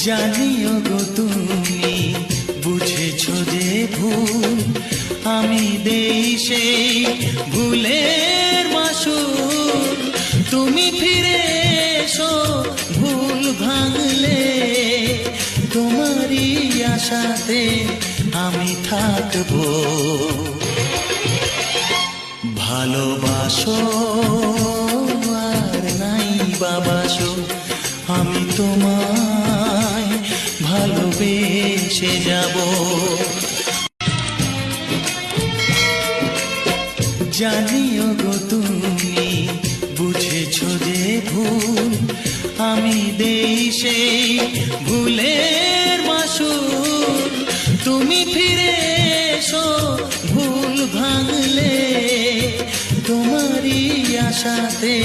জানিও গো তুমি বুঝেছো যে ভুল, আমি দেই সেই ভুলের মাসুল। তুমি ফিরে এসো ভুল ভাঙলে, তোমারই আশাতে আমি থাকবো। ভালোবাসো আর নাই বাবাসো, আমি তোমায় ভালোবেসে যাব। জানিও গো তুমি বুঝেছো যে ভুল, আমি দেই সেই ভুলের মাসুল। তুমি ফিরে এসো ভুল ভাঙলে, তোমারই আশাতে